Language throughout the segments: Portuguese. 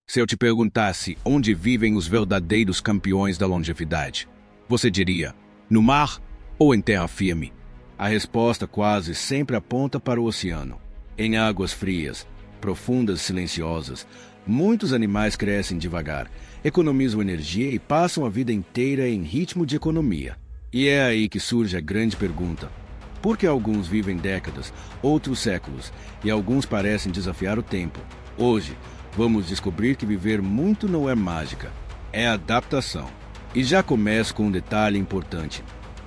Se eu te perguntasse onde vivem os verdadeiros campeões da longevidade, você diria, no mar ou em terra firme? A resposta quase sempre aponta para o oceano. Em águas frias, profundas e silenciosas, muitos animais crescem devagar, economizam energia e passam a vida inteira em ritmo de economia. E é aí que surge a grande pergunta. Por que alguns vivem décadas, outros séculos, e alguns parecem desafiar o tempo? Hoje, vamos descobrir que viver muito não é mágica, é adaptação. E já começo com um detalhe importante.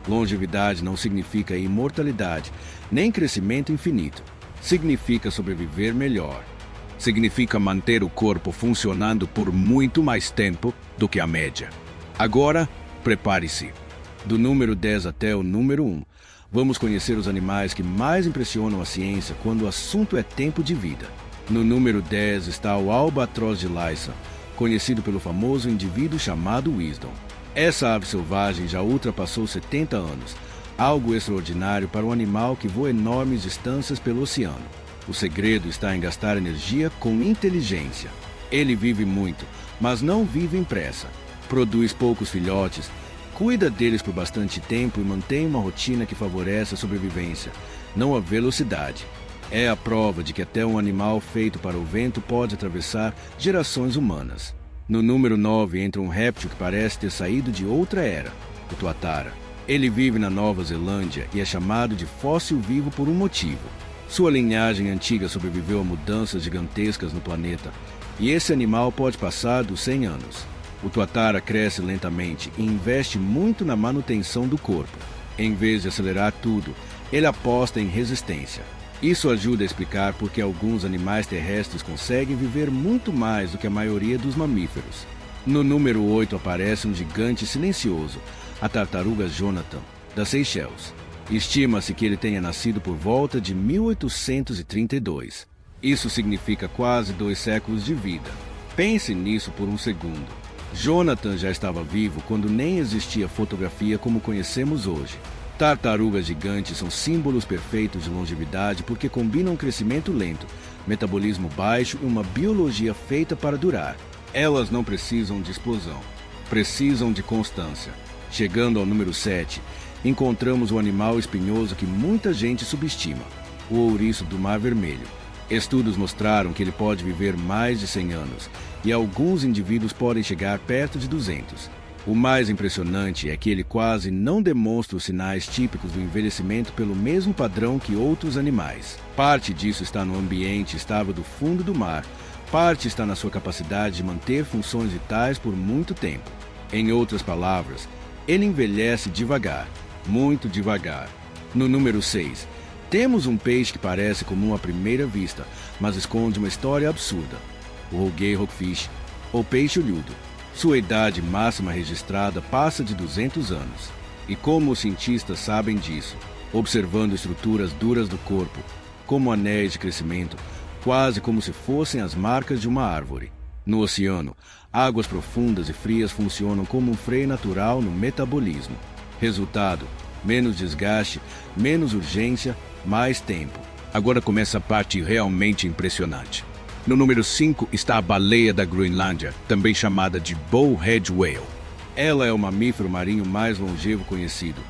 Longevidade não significa imortalidade, nem crescimento infinito. Significa sobreviver melhor. Significa manter o corpo funcionando por muito mais tempo do que a média. Agora, prepare-se. Do número 10 até o número 1, vamos conhecer os animais que mais impressionam a ciência quando o assunto é tempo de vida. No número 10 está o albatroz de Lysa, conhecido pelo famoso indivíduo chamado Wisdom. Essa ave selvagem já ultrapassou 70 anos, algo extraordinário para um animal que voa enormes distâncias pelo oceano. O segredo está em gastar energia com inteligência. Ele vive muito, mas não vive em pressa. Produz poucos filhotes, cuida deles por bastante tempo e mantém uma rotina que favorece a sobrevivência, não a velocidade. É a prova de que até um animal feito para o vento pode atravessar gerações humanas. No número 9 entra um réptil que parece ter saído de outra era, o tuatara. Ele vive na Nova Zelândia e é chamado de fóssil vivo por um motivo. Sua linhagem antiga sobreviveu a mudanças gigantescas no planeta, e esse animal pode passar dos 100 anos. O tuatara cresce lentamente e investe muito na manutenção do corpo. Em vez de acelerar tudo, ele aposta em resistência. Isso ajuda a explicar por que alguns animais terrestres conseguem viver muito mais do que a maioria dos mamíferos. No número 8 aparece um gigante silencioso, a tartaruga Jonathan, das Seychelles. Estima-se que ele tenha nascido por volta de 1832. Isso significa quase 2 séculos de vida. Pense nisso por um segundo. Jonathan já estava vivo quando nem existia fotografia como conhecemos hoje. Tartarugas gigantes são símbolos perfeitos de longevidade porque combinam crescimento lento, metabolismo baixo e uma biologia feita para durar. Elas não precisam de explosão, precisam de constância. Chegando ao número 7, encontramos o animal espinhoso que muita gente subestima, o ouriço do Mar Vermelho. Estudos mostraram que ele pode viver mais de 100 anos, e alguns indivíduos podem chegar perto de 200. O mais impressionante é que ele quase não demonstra os sinais típicos do envelhecimento pelo mesmo padrão que outros animais. Parte disso está no ambiente estável do fundo do mar, parte está na sua capacidade de manter funções vitais por muito tempo. Em outras palavras, ele envelhece devagar, muito devagar. No número 6, temos um peixe que parece comum à primeira vista, mas esconde uma história absurda. O Roguei Rockfish, ou peixe olhudo. Sua idade máxima registrada passa de 200 anos. E como os cientistas sabem disso? Observando estruturas duras do corpo, como anéis de crescimento, quase como se fossem as marcas de uma árvore. No oceano, águas profundas e frias funcionam como um freio natural no metabolismo. Resultado: menos desgaste, menos urgência, mais tempo. Agora começa a parte realmente impressionante. No número 5 está a baleia da Groenlândia, também chamada de Bowhead Whale. Ela é o mamífero marinho mais longevo conhecido,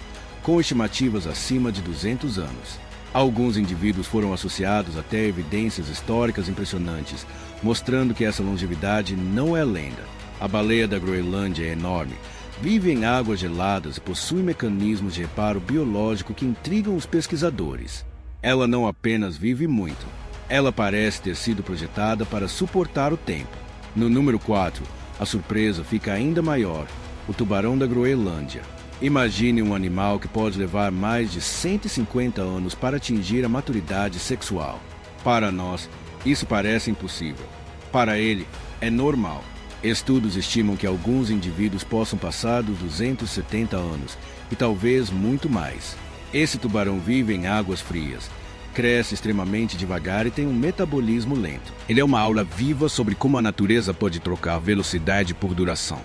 com estimativas acima de 200 anos. Alguns indivíduos foram associados até a evidências históricas impressionantes, mostrando que essa longevidade não é lenda. A baleia da Groenlândia é enorme, vive em águas geladas e possui mecanismos de reparo biológico que intrigam os pesquisadores. Ela não apenas vive muito, ela parece ter sido projetada para suportar o tempo. No número 4, a surpresa fica ainda maior, o tubarão da Groenlândia. Imagine um animal que pode levar mais de 150 anos para atingir a maturidade sexual. Para nós, isso parece impossível. Para ele, é normal. Estudos estimam que alguns indivíduos possam passar dos 270 anos, e talvez muito mais. Esse tubarão vive em águas frias, cresce extremamente devagar e tem um metabolismo lento. Ele é uma aula viva sobre como a natureza pode trocar velocidade por duração.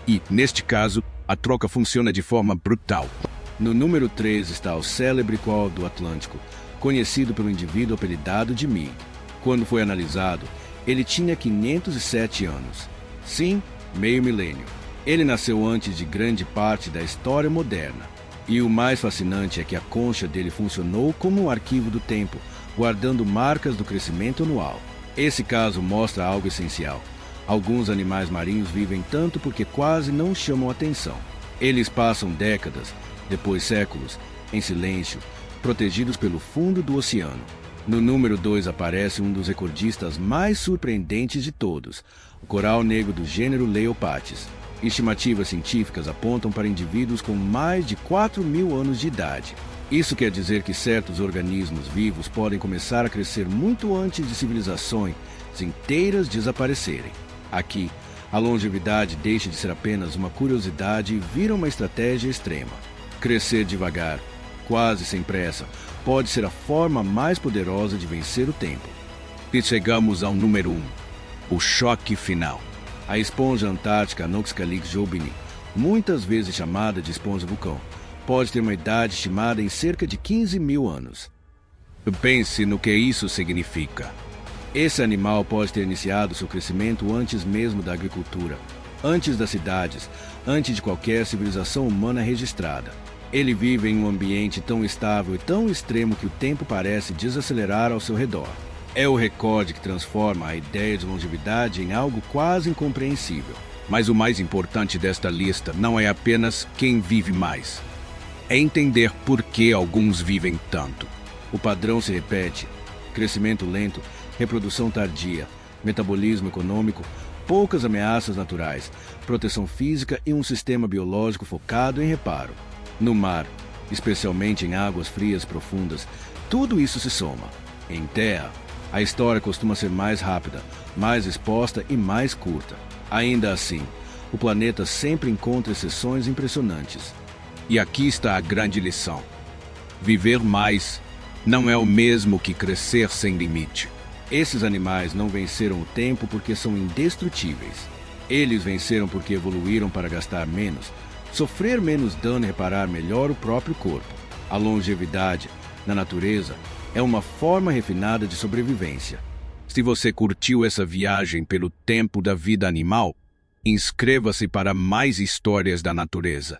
E, neste caso, a troca funciona de forma brutal. No número 3 está o célebre coal do Atlântico, conhecido pelo indivíduo apelidado de Mi. Quando foi analisado, Ele tinha 507 anos. Sim, meio milênio. Ele nasceu antes de grande parte da história moderna. E o mais fascinante é que a concha dele funcionou como um arquivo do tempo, guardando marcas do crescimento anual. Esse caso mostra algo essencial. Alguns animais marinhos vivem tanto porque quase não chamam atenção. Eles passam décadas, depois séculos, em silêncio, protegidos pelo fundo do oceano. No número 2 aparece um dos recordistas mais surpreendentes de todos, o coral negro do gênero Leopatis. Estimativas científicas apontam para indivíduos com mais de 4.000 anos de idade. Isso quer dizer que certos organismos vivos podem começar a crescer muito antes de civilizações inteiras desaparecerem. Aqui, a longevidade deixa de ser apenas uma curiosidade e vira uma estratégia extrema. Crescer devagar, quase sem pressa, pode ser a forma mais poderosa de vencer o tempo. E chegamos ao número 1, o choque final. A esponja antártica Anoxcalix jobini, muitas vezes chamada de esponja vulcão, pode ter uma idade estimada em cerca de 15.000 anos. Pense no que isso significa. Esse animal pode ter iniciado seu crescimento antes mesmo da agricultura, antes das cidades, antes de qualquer civilização humana registrada. Ele vive em um ambiente tão estável e tão extremo que o tempo parece desacelerar ao seu redor. É o recorde que transforma a ideia de longevidade em algo quase incompreensível. Mas o mais importante desta lista não é apenas quem vive mais. É entender por que alguns vivem tanto. O padrão se repete: crescimento lento, reprodução tardia, metabolismo econômico, poucas ameaças naturais, proteção física e um sistema biológico focado em reparo. No mar, especialmente em águas frias profundas, tudo isso se soma. Em terra, a história costuma ser mais rápida, mais exposta e mais curta. Ainda assim, o planeta sempre encontra exceções impressionantes. E aqui está a grande lição. Viver mais não é o mesmo que crescer sem limite. Esses animais não venceram o tempo porque são indestrutíveis. Eles venceram porque evoluíram para gastar menos, sofrer menos dano e reparar melhor o próprio corpo. A longevidade, na natureza, é uma forma refinada de sobrevivência. Se você curtiu essa viagem pelo tempo da vida animal, inscreva-se para mais histórias da natureza.